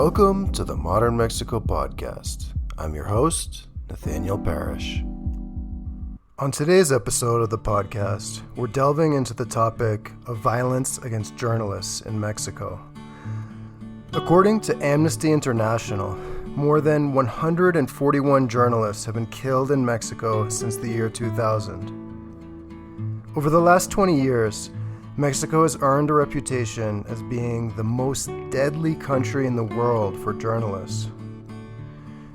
Welcome to the Modern Mexico Podcast. I'm your host, Nathaniel Parish. On today's episode of the podcast, we're delving into the topic of violence against journalists in Mexico. According to Amnesty International, more than 141 journalists have been killed in Mexico since the year 2000. Over the last 20 years, Mexico has earned a reputation as being the most deadly country in the world for journalists.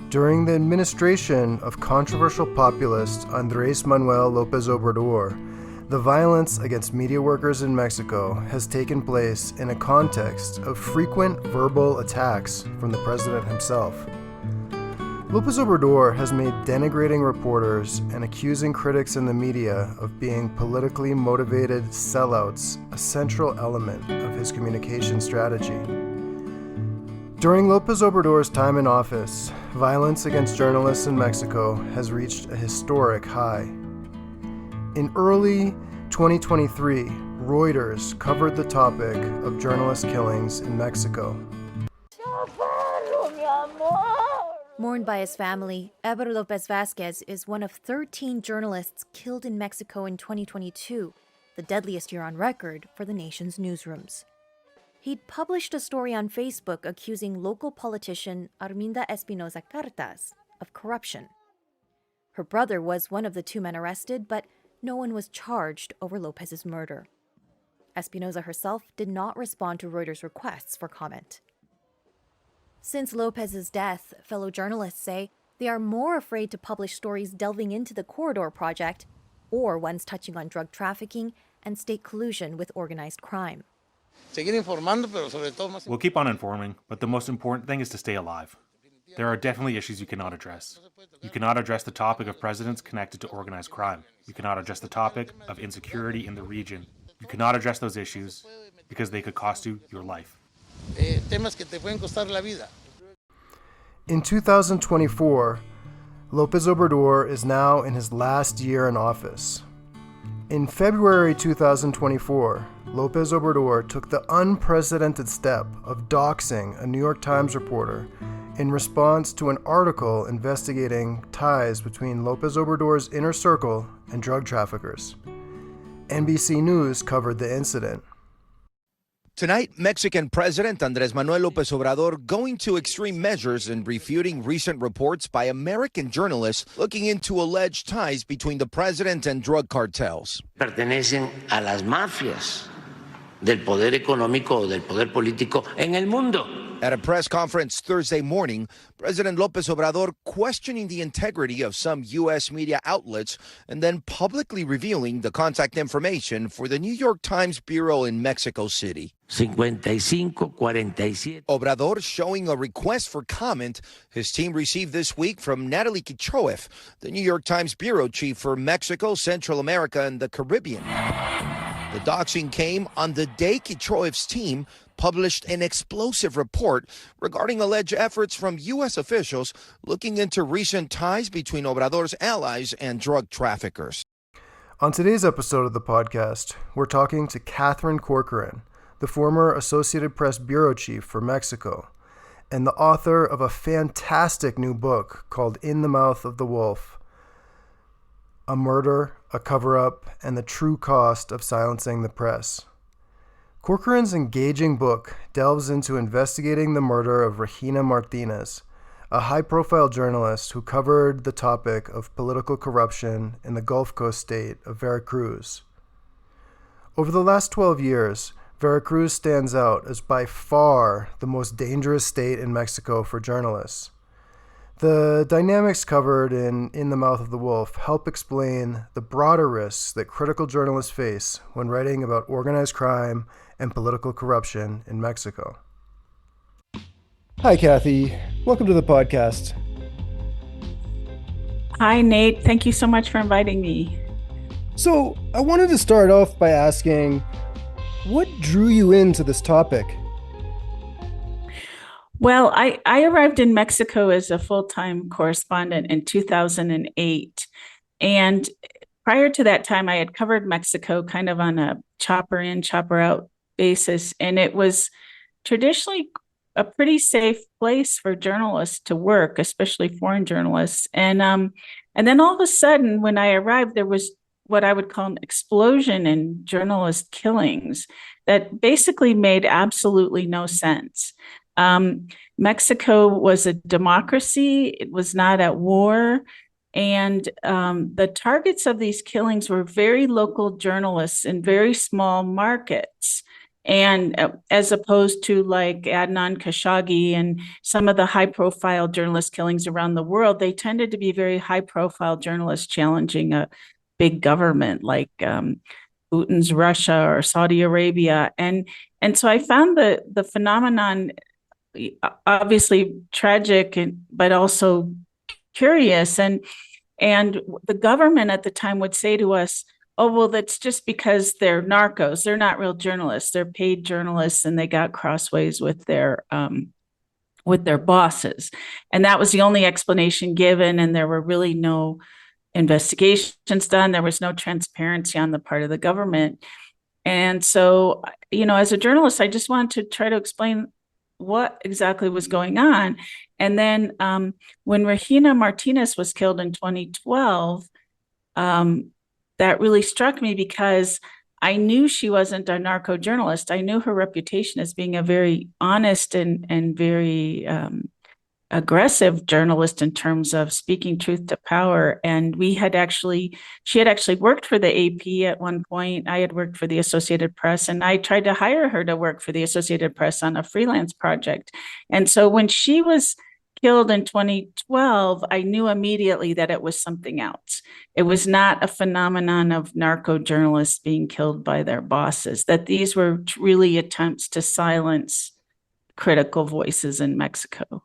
During the administration of controversial populist Andrés Manuel López Obrador, the violence against media workers in Mexico has taken place in a context of frequent verbal attacks from the president himself. López Obrador has made denigrating reporters and accusing critics in the media of being politically motivated sellouts a central element of his communication strategy. During López Obrador's time in office, violence against journalists in Mexico has reached a historic high. In early 2023, Reuters covered the topic of journalist killings in Mexico. Mourned by his family, Eber López Vázquez is one of 13 journalists killed in Mexico in 2022, the deadliest year on record for the nation's newsrooms. He'd published a story on Facebook accusing local politician Arminda Espinosa Cartels of corruption. Her brother was one of the two men arrested, but no one was charged over López's murder. Espinosa herself did not respond to Reuters' requests for comment. Since López's death, fellow journalists say they are more afraid to publish stories delving into the Corridor Project or ones touching on drug trafficking and state collusion with organized crime. We'll keep on informing, but the most important thing is to stay alive. There are definitely issues you cannot address. You cannot address the topic of presidents connected to organized crime. You cannot address the topic of insecurity in the region. You cannot address those issues because they could cost you your life. In 2024, López Obrador is now in his last year in office. In February 2024, López Obrador took the unprecedented step of doxing a New York Times reporter in response to an article investigating ties between López Obrador's inner circle and drug traffickers. NBC News covered the incident. Tonight, Mexican President Andrés Manuel López Obrador going to extreme measures in refuting recent reports by American journalists looking into alleged ties between the president and drug cartels. Pertenecen a las mafias del poder económico o del poder político en el mundo. At a press conference Thursday morning, President López Obrador questioning the integrity of some U.S. media outlets and then publicly revealing the contact information for the New York Times bureau in Mexico City. 55-47. Obrador showing a request for comment his team received this week from Natalie Kichoef, the New York Times bureau chief for Mexico, Central America, and the Caribbean. The doxing came on the day Kichoef's team published an explosive report regarding alleged efforts from U.S. officials looking into recent ties between Obrador's allies and drug traffickers. On today's episode of the podcast, we're talking to Katherine Corcoran, the former Associated Press bureau chief for Mexico, and the author of a fantastic new book called In the Mouth of the Wolf: A Murder, a Cover-Up, and the True Cost of Silencing the Press. Corcoran's engaging book delves into investigating the murder of Regina Martinez, a high-profile journalist who covered the topic of political corruption in the Gulf Coast state of Veracruz. Over the last 12 years, Veracruz stands out as by far the most dangerous state in Mexico for journalists. The dynamics covered in the Mouth of the Wolf help explain the broader risks that critical journalists face when writing about organized crime and political corruption in Mexico. Hi, Kathy. Welcome to the podcast. Hi, Nate. Thank you so much for inviting me. So, I wanted to start off by asking, what drew you into this topic? Well, I arrived in Mexico as a full-time correspondent in 2008. And prior to that time, I had covered Mexico kind of on a chopper in, chopper out basis. And it was traditionally a pretty safe place for journalists to work, especially foreign journalists. And then all of a sudden, when I arrived, there was what I would call an explosion in journalist killings that basically made absolutely no sense. Mexico was a democracy, it was not at war. And the targets of these killings were very local journalists in very small markets. And as opposed to like Adnan Khashoggi and some of the high profile journalist killings around the world, they tended to be very high profile journalists challenging a big government like Putin's Russia or Saudi Arabia. And so I found the phenomenon obviously tragic, but also curious. And the government at the time would say to us, oh, well, that's just because they're narcos. They're not real journalists. They're paid journalists, and they got crossways with their bosses. And that was the only explanation given. And there were really no investigations done. There was no transparency on the part of the government. And so, as a journalist, I just wanted to try to explain what exactly was going on. And then when Regina Martinez was killed in 2012, that really struck me because I knew she wasn't a narco journalist. I knew her reputation as being a very honest and very aggressive journalist in terms of speaking truth to power. And she had actually worked for the AP at one point. I had worked for the Associated Press, and I tried to hire her to work for the Associated Press on a freelance project. And so when she was killed in 2012, I knew immediately that it was something else. It was not a phenomenon of narco journalists being killed by their bosses, that these were really attempts to silence critical voices in Mexico.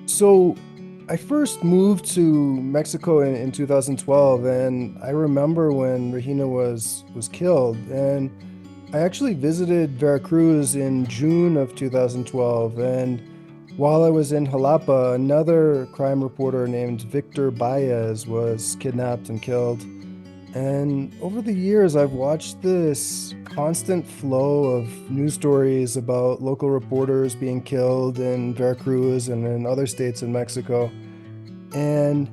So I first moved to Mexico in 2012, and I remember when Regina was killed, and I actually visited Veracruz in June of 2012, and while I was in Jalapa, another crime reporter named Victor Baez was kidnapped and killed. And over the years, I've watched this constant flow of news stories about local reporters being killed in Veracruz and in other states in Mexico. And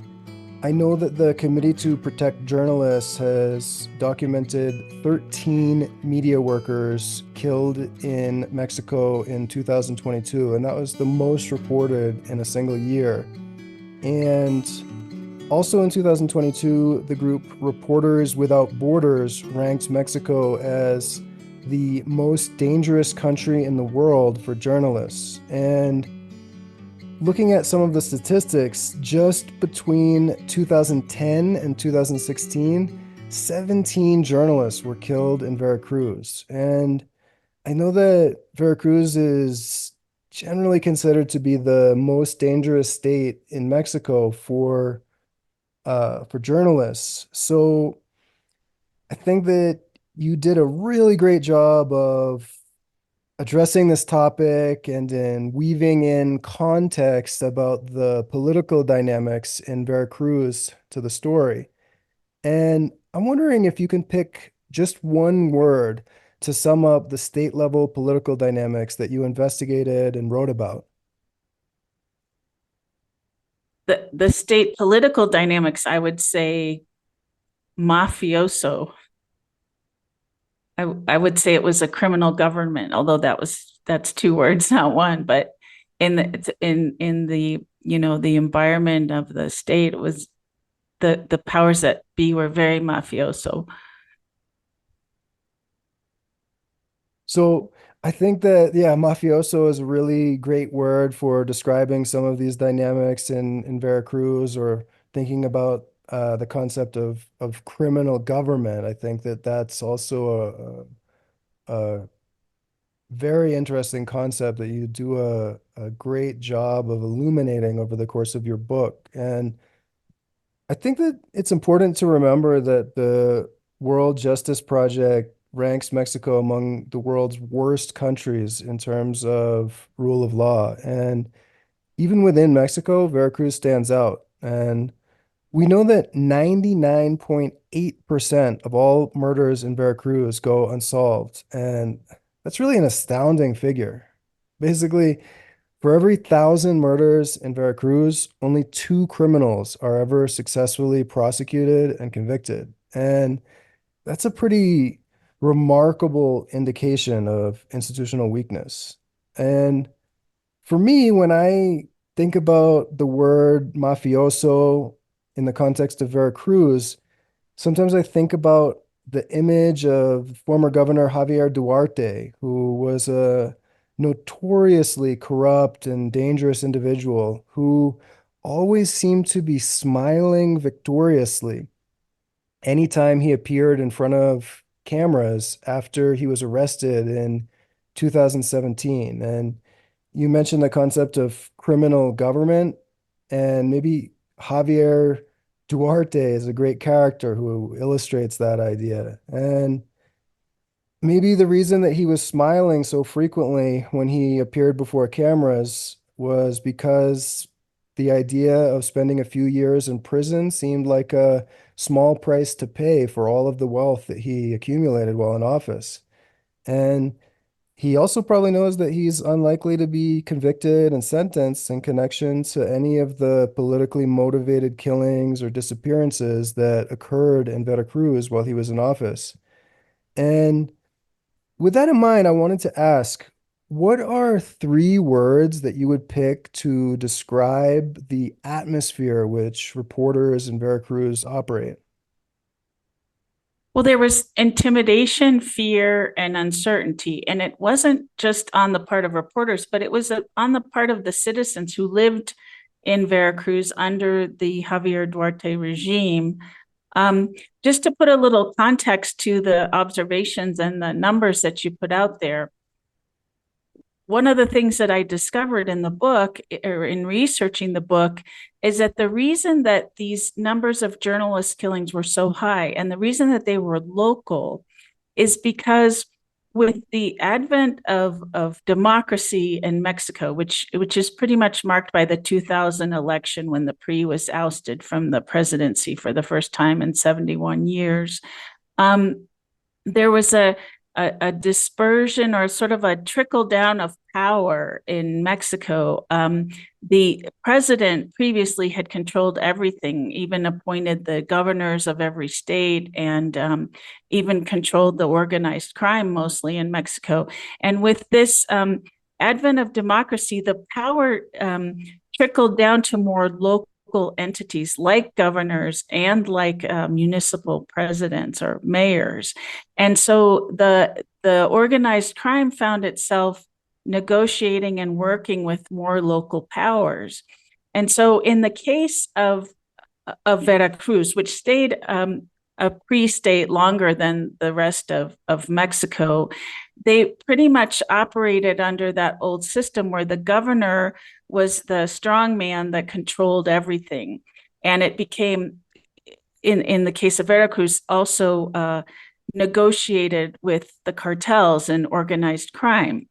I know that the Committee to Protect Journalists has documented 13 media workers killed in Mexico in 2022, and that was the most reported in a single year. And also in 2022, the group Reporters Without Borders ranked Mexico as the most dangerous country in the world for journalists. And looking at some of the statistics, just between 2010 and 2016, 17 journalists were killed in Veracruz. And I know that Veracruz is generally considered to be the most dangerous state in Mexico for journalists. So I think that you did a really great job of addressing this topic and in weaving in context about the political dynamics in Veracruz to the story. And I'm wondering if you can pick just one word to sum up the state level political dynamics that you investigated and wrote about. The state political dynamics, I would say mafioso. I would say it was a criminal government, although that's two words, not one. But in the the environment of the state, it was the powers that be were very mafioso. So I think that, yeah, mafioso is a really great word for describing some of these dynamics in Veracruz, or thinking about the concept of criminal government. I think that that's also a very interesting concept that you do a great job of illuminating over the course of your book. And I think that it's important to remember that the World Justice Project ranks Mexico among the world's worst countries in terms of rule of law. And even within Mexico, Veracruz stands out. And we know that 99.8% of all murders in Veracruz go unsolved. And that's really an astounding figure. Basically, for every 1,000 murders in Veracruz, only 2 criminals are ever successfully prosecuted and convicted. And that's a pretty remarkable indication of institutional weakness. And for me, when I think about the word mafioso in the context of Veracruz, sometimes I think about the image of former Governor Javier Duarte, who was a notoriously corrupt and dangerous individual who always seemed to be smiling victoriously anytime he appeared in front of cameras after he was arrested in 2017. And you mentioned the concept of criminal government, and maybe Javier Duarte is a great character who illustrates that idea. And maybe the reason that he was smiling so frequently when he appeared before cameras was because the idea of spending a few years in prison seemed like a small price to pay for all of the wealth that he accumulated while in office. And he also probably knows that he's unlikely to be convicted and sentenced in connection to any of the politically motivated killings or disappearances that occurred in Veracruz while he was in office. And with that in mind, I wanted to ask, what are 3 words that you would pick to describe the atmosphere which reporters in Veracruz operate? Well, there was intimidation, fear, and uncertainty. And it wasn't just on the part of reporters, but it was on the part of the citizens who lived in Veracruz under the Javier Duarte regime. Just to put a little context to the observations and the numbers that you put out there, one of the things that I discovered in the book, or in researching the book, is that the reason that these numbers of journalist killings were so high, and the reason that they were local, is because with the advent of democracy in Mexico, which is pretty much marked by the 2000 election when the PRI was ousted from the presidency for the first time in 71 years, there was a dispersion or sort of a trickle down of power in Mexico. The president previously had controlled everything, even appointed the governors of every state, and even controlled the organized crime mostly in Mexico. And with this advent of democracy, the power trickled down to more local entities like governors and like municipal presidents or mayors. And so the organized crime found itself negotiating and working with more local powers. And so in the case of Veracruz, which stayed a pre-state longer than the rest of Mexico, they pretty much operated under that old system where the governor was the strongman that controlled everything. And it became, in the case of Veracruz, also negotiated with the cartels and organized crime.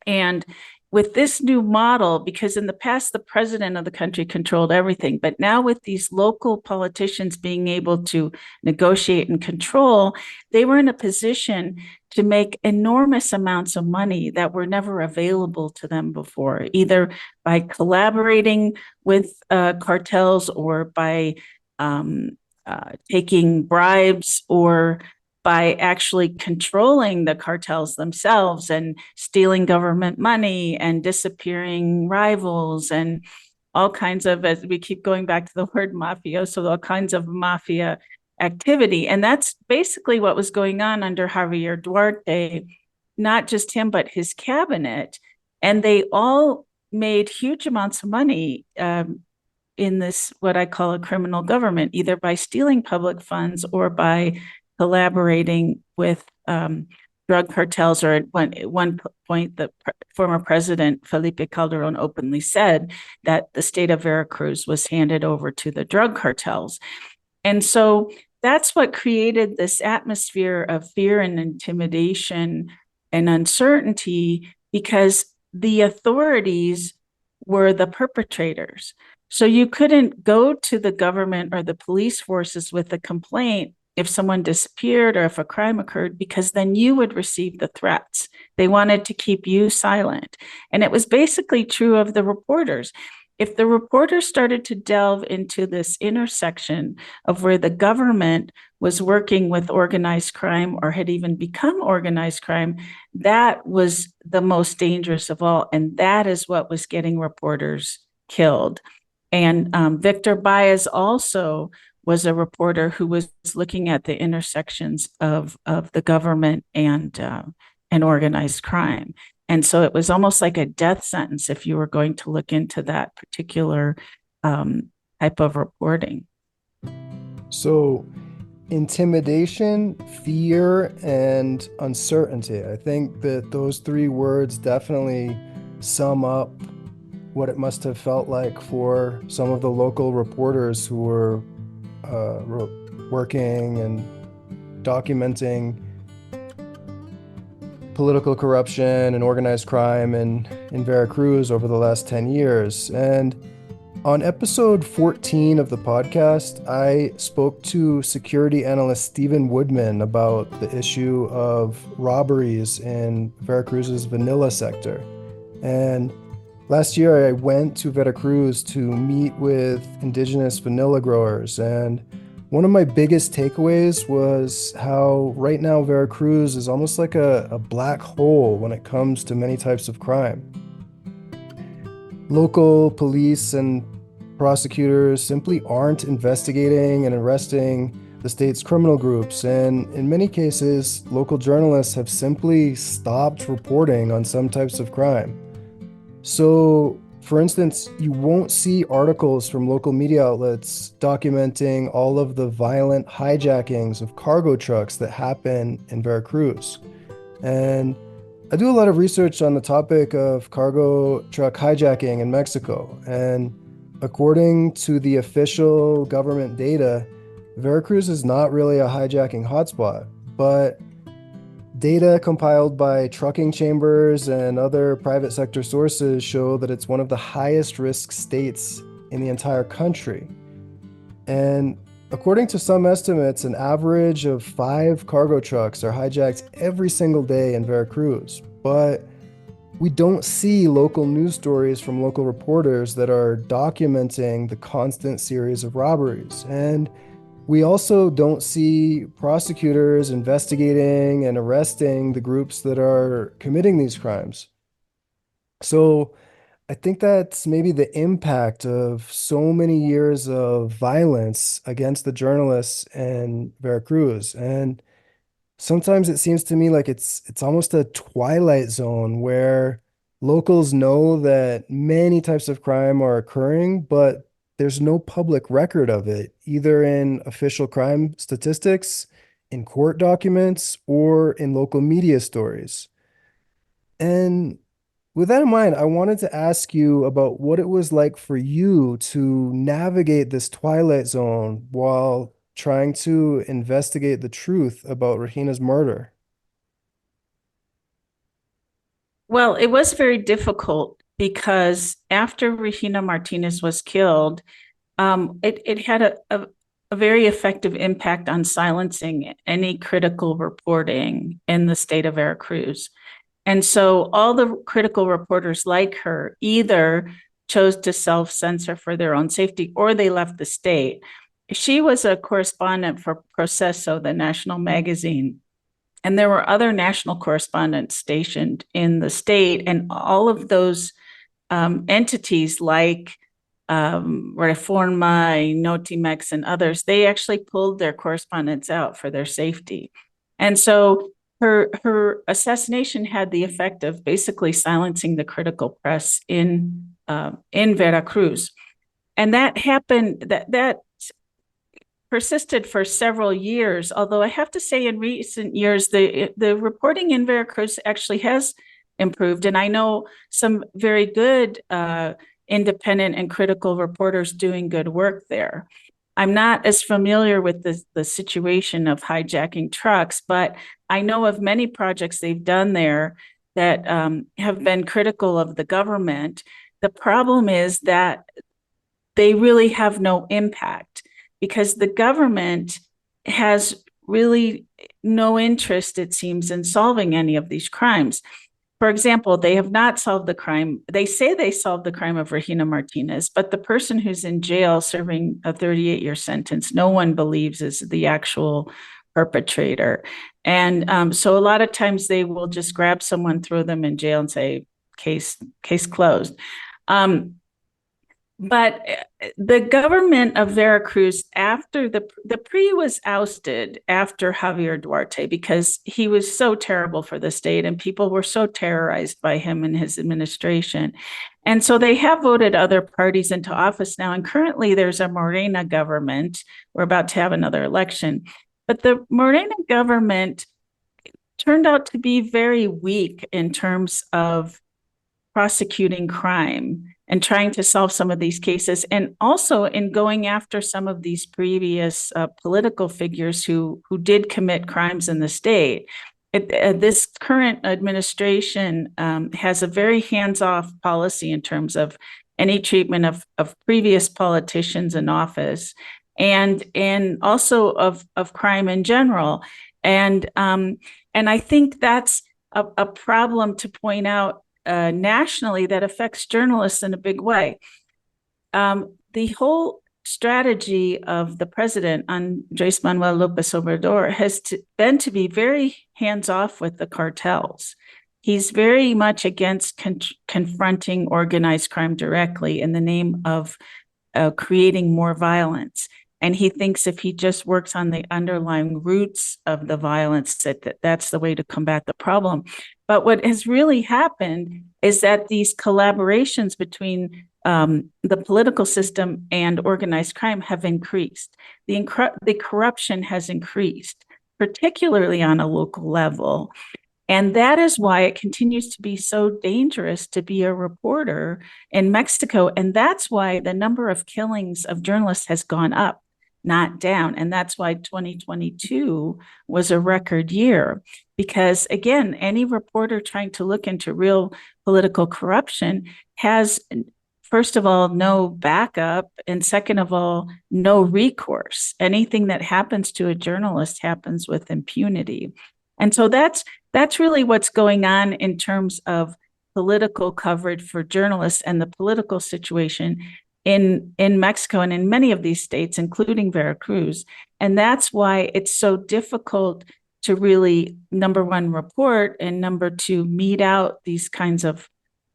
And with this new model, because in the past, the president of the country controlled everything, but now with these local politicians being able to negotiate and control, they were in a position to make enormous amounts of money that were never available to them before, either by collaborating with cartels or by taking bribes or by actually controlling the cartels themselves and stealing government money and disappearing rivals and all kinds of, as we keep going back to the word mafioso, all kinds of mafia activity. And that's basically what was going on under Javier Duarte, not just him, but his cabinet. And they all made huge amounts of money in this, what I call a criminal government, either by stealing public funds or by collaborating with drug cartels, or at one point, the former president, Felipe Calderon, openly said that the state of Veracruz was handed over to the drug cartels. And so that's what created this atmosphere of fear and intimidation and uncertainty, because the authorities were the perpetrators. So you couldn't go to the government or the police forces with a complaint if someone disappeared or if a crime occurred, because then you would receive the threats. They wanted to keep you silent. And it was basically true of the reporters. If the reporters started to delve into this intersection of where the government was working with organized crime or had even become organized crime, that was the most dangerous of all. And that is what was getting reporters killed. And Victor Baez also was a reporter who was looking at the intersections of the government and organized crime. And so it was almost like a death sentence if you were going to look into that particular type of reporting. So, intimidation, fear, and uncertainty. I think that those three words definitely sum up what it must have felt like for some of the local reporters who were working and documenting political corruption and organized crime in Veracruz over the last 10 years. And on episode 14 of the podcast, I spoke to security analyst Stephen Woodman about the issue of robberies in Veracruz's vanilla sector. And last year, I went to Veracruz to meet with indigenous vanilla growers, and one of my biggest takeaways was how right now Veracruz is almost like a black hole when it comes to many types of crime. Local police and prosecutors simply aren't investigating and arresting the state's criminal groups, and in many cases, local journalists have simply stopped reporting on some types of crime. So, for instance, you won't see articles from local media outlets documenting all of the violent hijackings of cargo trucks that happen in Veracruz. And I do a lot of research on the topic of cargo truck hijacking in Mexico. And according to the official government data, Veracruz is not really a hijacking hotspot, but data compiled by trucking chambers and other private sector sources show that it's one of the highest risk states in the entire country. And according to some estimates, an average of 5 cargo trucks are hijacked every single day in Veracruz. But we don't see local news stories from local reporters that are documenting the constant series of robberies. And we also don't see prosecutors investigating and arresting the groups that are committing these crimes. So I think that's maybe the impact of so many years of violence against the journalists in Veracruz. And sometimes it seems to me like it's almost a twilight zone where locals know that many types of crime are occurring, but there's no public record of it, either in official crime statistics, in court documents, or in local media stories. And with that in mind, I wanted to ask you about what it was like for you to navigate this twilight zone while trying to investigate the truth about Regina's murder. Well, it was very difficult because after Regina Martinez was killed, it had a very effective impact on silencing any critical reporting in the state of Veracruz. And so all the critical reporters like her either chose to self-censor for their own safety or they left the state. She was a correspondent for Proceso, the national magazine. And there were other national correspondents stationed in the state, and all of those entities like Reforma, Notimex, and others, they actually pulled their correspondents out for their safety. And so her assassination had the effect of basically silencing the critical press in Veracruz. And that happened, that persisted for several years, although I have to say in recent years, the reporting in Veracruz actually has improved. And I know some very good independent and critical reporters doing good work there. I'm not as familiar with the situation of hijacking trucks, but I know of many projects they've done there that have been critical of the government. The problem is that they really have no impact, because the government has really no interest, it seems, in solving any of these crimes. For example, they have not solved the crime. They say they solved the crime of Regina Martinez, but the person who's in jail serving a 38-year sentence, no one believes is the actual perpetrator. And so a lot of times they will just grab someone, throw them in jail, and say, case closed. But the government of Veracruz, after the PRI was ousted after Javier Duarte because he was so terrible for the state and people were so terrorized by him and his administration. And so they have voted other parties into office now. And currently there's a Morena government. We're about to have another election. But the Morena government turned out to be very weak in terms of prosecuting crime and trying to solve some of these cases, and also in going after some of these previous political figures who did commit crimes in the state. This current administration has a very hands-off policy in terms of any treatment of previous politicians in office, and also of crime in general. And I think that's a problem to point out nationally that affects journalists in a big way. The whole strategy of the president, Andrés Manuel López Obrador, has been to be very hands-off with the cartels. He's very much against confronting organized crime directly in the name of creating more violence. And he thinks if he just works on the underlying roots of the violence, that's the way to combat the problem. But what has really happened is that these collaborations between the political system and organized crime have increased. The corruption has increased, particularly on a local level. And that is why it continues to be so dangerous to be a reporter in Mexico. And that's why the number of killings of journalists has gone up, not down. And that's why 2022 was a record year. Because again, any reporter trying to look into real political corruption has, first of all, no backup, and second of all, no recourse. Anything that happens to a journalist happens with impunity. And so that's really what's going on in terms of political coverage for journalists and the political situation in Mexico and in many of these states, including Veracruz. And that's why it's so difficult to really, number one, report, and number two, mete out these kinds of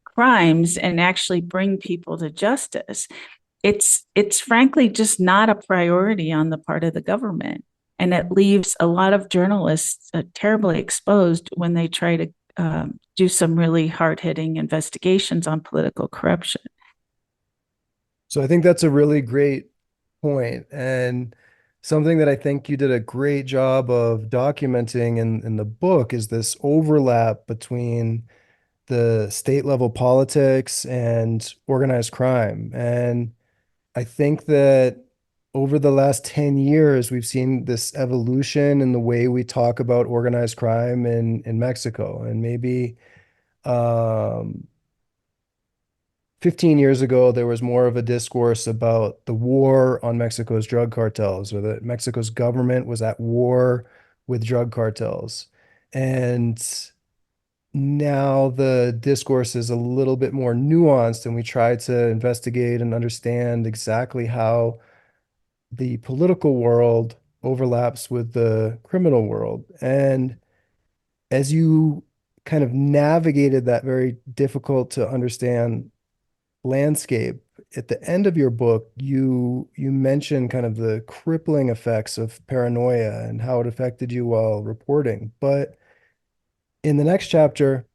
crimes and actually bring people to justice. It's frankly just not a priority on the part of the government. And it leaves a lot of journalists terribly exposed when they try to do some really hard-hitting investigations on political corruption. So I think that's a really great point, and something that I think you did a great job of documenting in the book is this overlap between the state level politics and organized crime. And I think that over the last 10 years, we've seen this evolution in the way we talk about organized crime in Mexico. And maybe 15 years ago, there was more of a discourse about the war on Mexico's drug cartels, or that Mexico's government was at war with drug cartels. And now the discourse is a little bit more nuanced, and we try to investigate and understand exactly how the political world overlaps with the criminal world. And as you kind of navigated that very difficult to understand landscape, at the end of your book, you mentioned kind of the crippling effects of paranoia and how it affected you while reporting. But in the next chapter,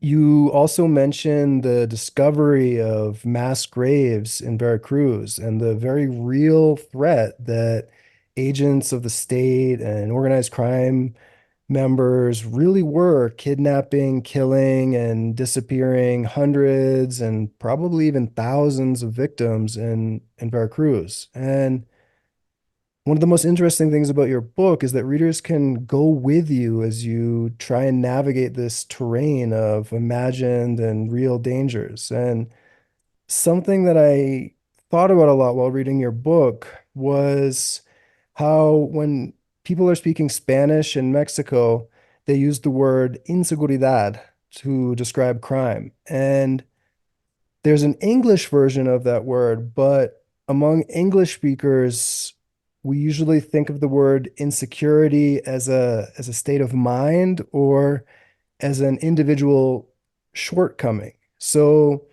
you also mention the discovery of mass graves in Veracruz and the very real threat that agents of the state and organized crime members really were kidnapping, killing, and disappearing hundreds and probably even thousands of victims in Veracruz. And one of the most interesting things about your book is that readers can go with you as you try and navigate this terrain of imagined and real dangers. And something that I thought about a lot while reading your book was how when people are speaking Spanish in Mexico, they use the word inseguridad to describe crime. And there's an English version of that word, but among English speakers, we usually think of the word insecurity as a state of mind or as an individual shortcoming. So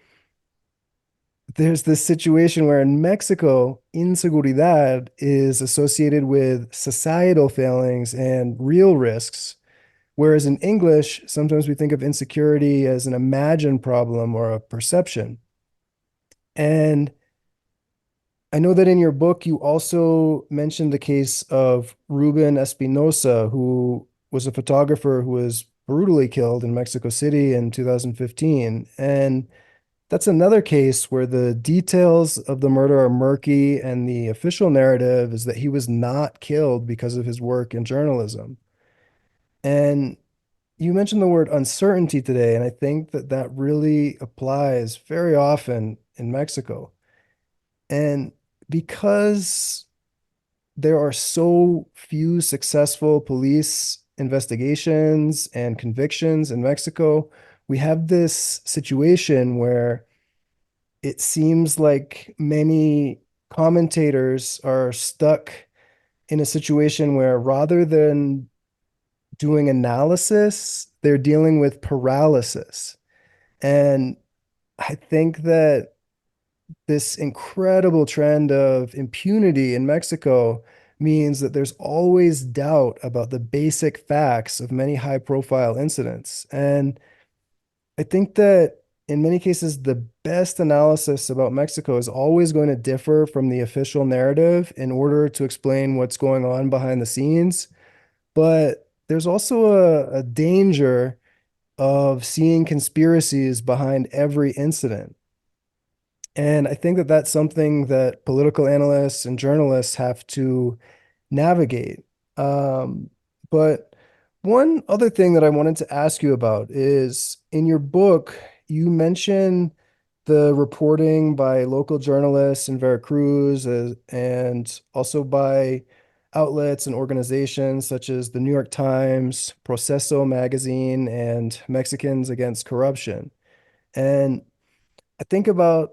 there's this situation where in Mexico, inseguridad is associated with societal failings and real risks, whereas in English, sometimes we think of insecurity as an imagined problem or a perception. And I know that in your book, you also mentioned the case of Ruben Espinosa, who was a photographer who was brutally killed in Mexico City in 2015. And that's another case where the details of the murder are murky, and the official narrative is that he was not killed because of his work in journalism. And you mentioned the word uncertainty today, and I think that that really applies very often in Mexico. And because there are so few successful police investigations and convictions in Mexico, we have this situation where it seems like many commentators are stuck in a situation where rather than doing analysis, they're dealing with paralysis. And I think that this incredible trend of impunity in Mexico means that there's always doubt about the basic facts of many high profile incidents. And I think that in many cases, the best analysis about Mexico is always going to differ from the official narrative in order to explain what's going on behind the scenes. But there's also a danger of seeing conspiracies behind every incident. And I think that that's something that political analysts and journalists have to navigate. Um, but one other thing that I wanted to ask you about is in your book, you mention the reporting by local journalists in Veracruz and also by outlets and organizations such as the New York Times, Proceso magazine, and Mexicans Against Corruption. And I think about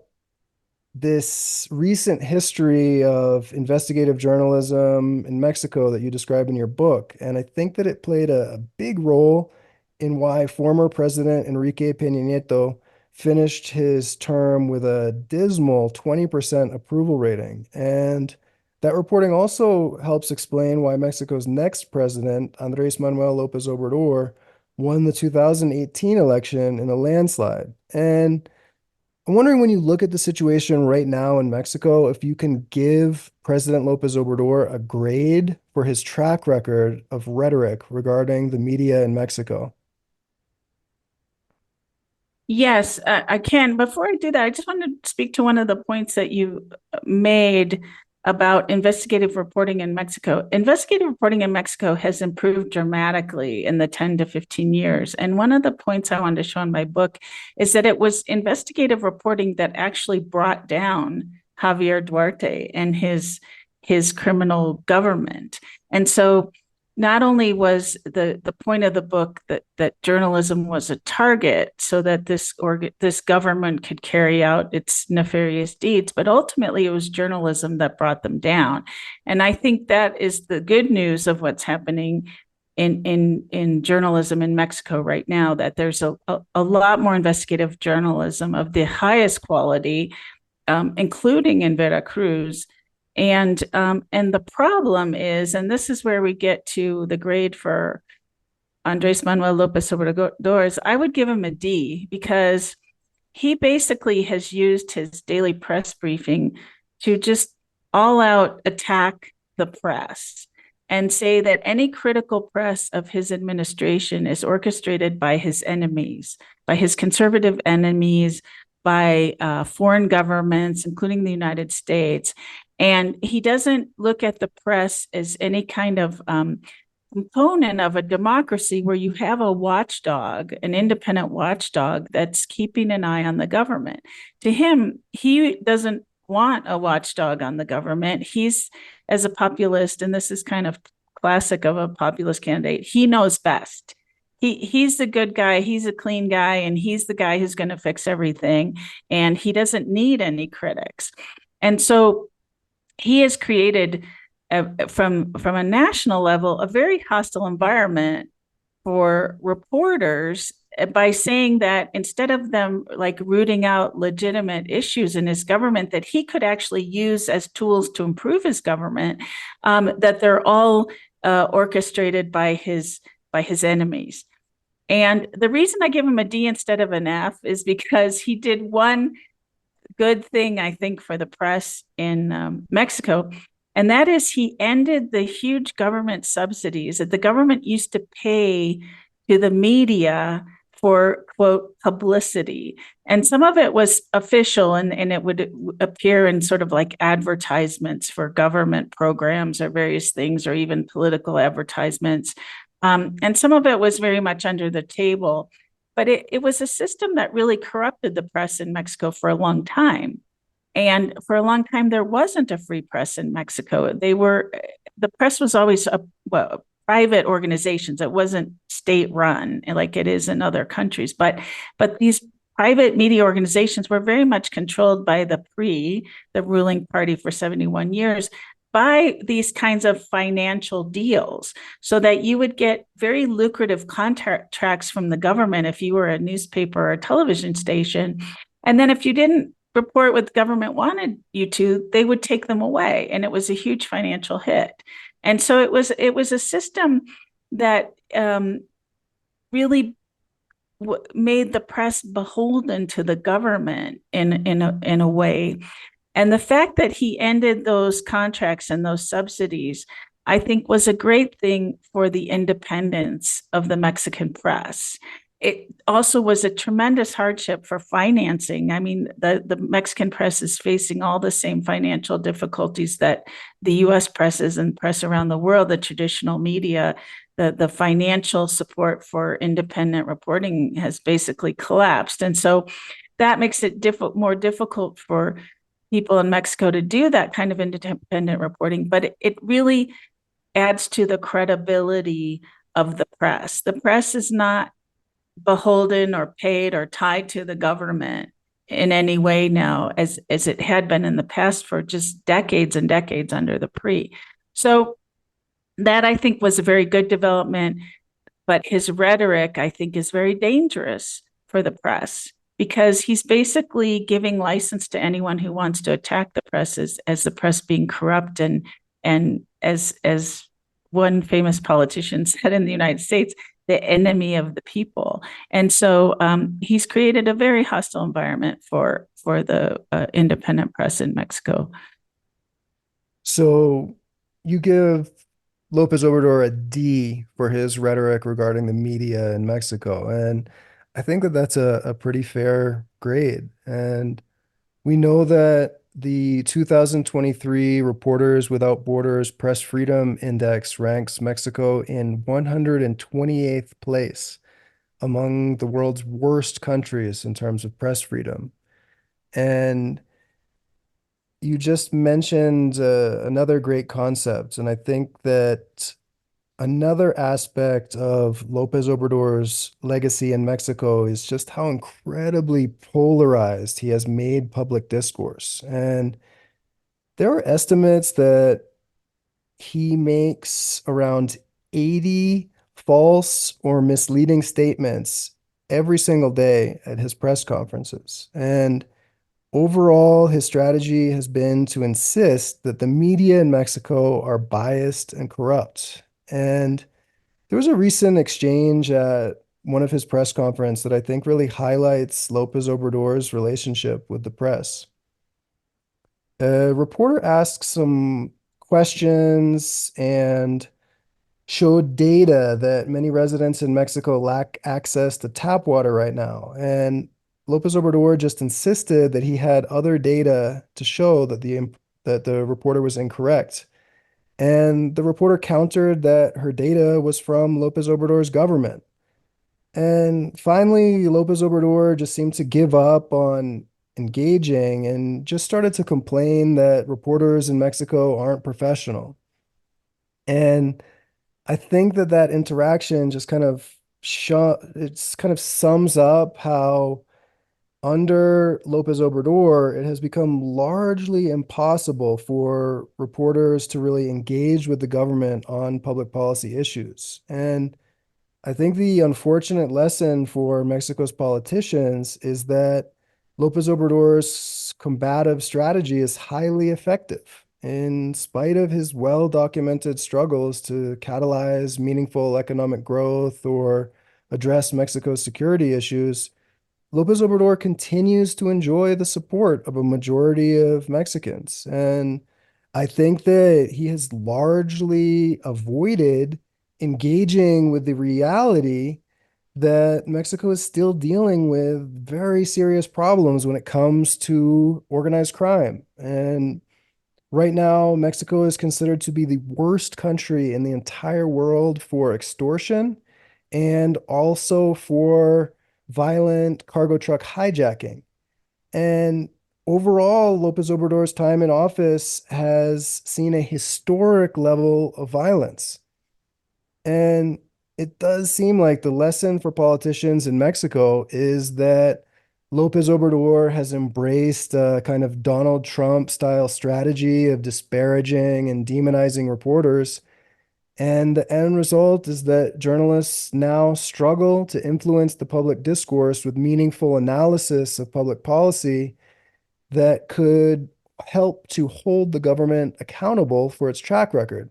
this recent history of investigative journalism in Mexico that you describe in your book. And I think that it played a big role in why former President Enrique Peña Nieto finished his term with a dismal 20% approval rating. And that reporting also helps explain why Mexico's next president, Andrés Manuel López Obrador, won the 2018 election in a landslide. And I'm wondering when you look at the situation right now in Mexico, if you can give President López Obrador a grade for his track record of rhetoric regarding the media in Mexico. Yes, I can. Before I do that, I just want to speak to one of the points that you made about investigative reporting in Mexico. Investigative reporting in Mexico has improved dramatically in the 10 to 15 years. And one of the points I wanted to show in my book is that it was investigative reporting that actually brought down Javier Duarte and his criminal government. And so not only was the point of the book that journalism was a target so that this government could carry out its nefarious deeds, but ultimately it was journalism that brought them down. And I think that is the good news of what's happening in journalism in Mexico right now, that there's a lot more investigative journalism of the highest quality, including in Veracruz. And the problem is, and this is where we get to the grade for Andrés Manuel López Obrador, is I would give him a D, because he basically has used his daily press briefing to just all out attack the press and say that any critical press of his administration is orchestrated by his enemies, by his conservative enemies, by foreign governments, including the United States. And he doesn't look at the press as any kind of component of a democracy where you have a watchdog, an independent watchdog that's keeping an eye on the government. To him, he doesn't want a watchdog on the government. He's as a populist, and this is kind of classic of a populist candidate, he knows best. He's the good guy, he's a clean guy, and he's the guy who's going to fix everything, and he doesn't need any critics. And so he has created from a national level a very hostile environment for reporters by saying that instead of them like rooting out legitimate issues in his government that he could actually use as tools to improve his government, that they're all orchestrated by his enemies. And the reason I give him a D instead of an F is because he did one good thing, I think, for the press in Mexico. And that is he ended the huge government subsidies that the government used to pay to the media for, quote, publicity. And some of it was official and it would appear in sort of like advertisements for government programs or various things, or even political advertisements. And some of it was very much under the table. But it was a system that really corrupted the press in Mexico for a long time. And for a long time, there wasn't a free press in Mexico. The press was always private organizations. It wasn't state run like it is in other countries. But these private media organizations were very much controlled by the ruling party for 71 years, by these kinds of financial deals, so that you would get very lucrative contracts from the government if you were a newspaper or a television station. And then if you didn't report what the government wanted you to, they would take them away. And it was a huge financial hit. And so it was a system that really made the press beholden to the government in a way. And the fact that he ended those contracts and those subsidies, I think, was a great thing for the independence of the Mexican press. It also was a tremendous hardship for financing. I mean, the Mexican press is facing all the same financial difficulties that the US press is and press around the world, the traditional media. The financial support for independent reporting has basically collapsed. And so that makes it more difficult for people in Mexico to do that kind of independent reporting, but it really adds to the credibility of the press. The press is not beholden or paid or tied to the government in any way now, as it had been in the past for just decades and decades under the PRI. So that, I think, was a very good development, but his rhetoric, I think, is very dangerous for the press, because he's basically giving license to anyone who wants to attack the press as the press being corrupt, and as one famous politician said in the United States, the enemy of the people. And so he's created a very hostile environment for the independent press in Mexico. So you give López Obrador a D for his rhetoric regarding the media in Mexico. And I think that that's a pretty fair grade. And we know that the 2023 Reporters Without Borders Press Freedom Index ranks Mexico in 128th place among the world's worst countries in terms of press freedom. And you just mentioned another great concept. And I think that another aspect of López Obrador's legacy in Mexico is just how incredibly polarized he has made public discourse. And there are estimates that he makes around 80 false or misleading statements every single day at his press conferences. And overall, his strategy has been to insist that the media in Mexico are biased and corrupt. And there was a recent exchange at one of his press conferences that I think really highlights López Obrador's relationship with the press. A reporter asked some questions and showed data that many residents in Mexico lack access to tap water right now. And López Obrador just insisted that he had other data to show that the reporter was incorrect. And the reporter countered that her data was from López Obrador's government. And finally, López Obrador just seemed to give up on engaging and just started to complain that reporters in Mexico aren't professional. And I think that that interaction just kind of it's kind of sums up how under López Obrador, it has become largely impossible for reporters to really engage with the government on public policy issues. And I think the unfortunate lesson for Mexico's politicians is that López Obrador's combative strategy is highly effective. In spite of his well-documented struggles to catalyze meaningful economic growth or address Mexico's security issues, López Obrador continues to enjoy the support of a majority of Mexicans. And I think that he has largely avoided engaging with the reality that Mexico is still dealing with very serious problems when it comes to organized crime. And right now, Mexico is considered to be the worst country in the entire world for extortion and also for violent cargo truck hijacking. And overall, López Obrador's time in office has seen a historic level of violence. And it does seem like the lesson for politicians in Mexico is that López Obrador has embraced a kind of Donald Trump style strategy of disparaging and demonizing reporters. And the end result is that journalists now struggle to influence the public discourse with meaningful analysis of public policy that could help to hold the government accountable for its track record.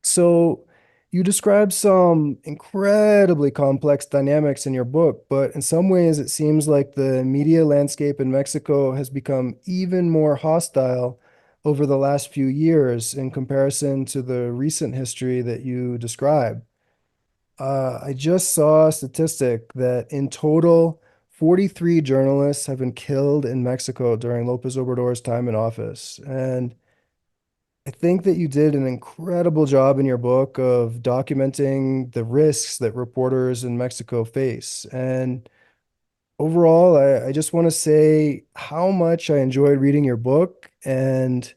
So you describe some incredibly complex dynamics in your book, but in some ways it seems like the media landscape in Mexico has become even more hostile over the last few years in comparison to the recent history that you describe. I just saw a statistic that in total, 43 journalists have been killed in Mexico during López Obrador's time in office. And I think that you did an incredible job in your book of documenting the risks that reporters in Mexico face. And overall, I just want to say how much I enjoyed reading your book. And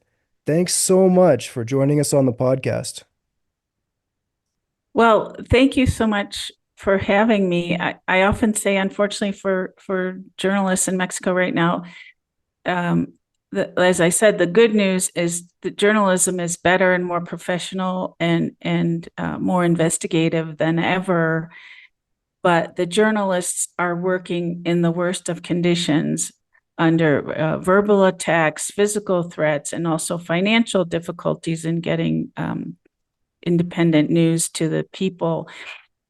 thanks so much for joining us on the podcast. Well, thank you so much for having me. I often say, unfortunately, for journalists in Mexico right now, as I said, the good news is that journalism is better and more professional and more investigative than ever. But the journalists are working in the worst of conditions under verbal attacks, physical threats, and also financial difficulties in getting independent news to the people.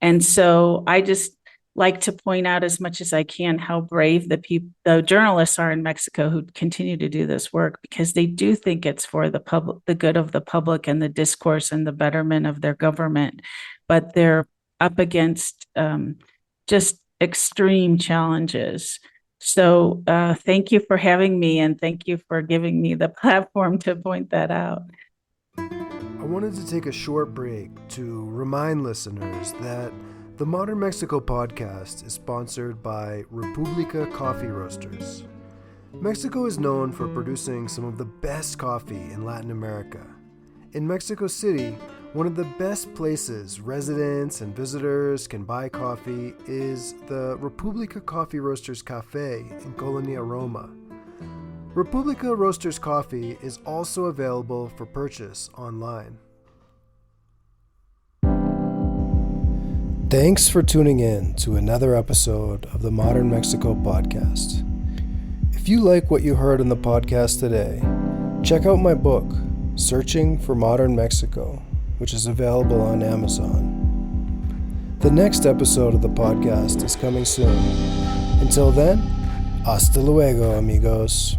And so I just like to point out as much as I can how brave the journalists are in Mexico who continue to do this work, because they do think it's for the public, the good of the public and the discourse and the betterment of their government. But they're up against just extreme challenges. So thank you for having me, and thank you for giving me the platform to point that out. I wanted to take a short break to remind listeners that the Modern Mexico podcast is sponsored by República Coffee Roasters. Mexico is known for producing some of the best coffee in Latin America. In Mexico City, one of the best places residents and visitors can buy coffee is the República Coffee Roasters Cafe in Colonia Roma. República Roasters coffee is also available for purchase online. Thanks for tuning in to another episode of the Modern Mexico podcast. If you like what you heard on the podcast today, check out my book, Searching for Modern Mexico, which is available on Amazon. The next episode of the podcast is coming soon. Until then, hasta luego, amigos.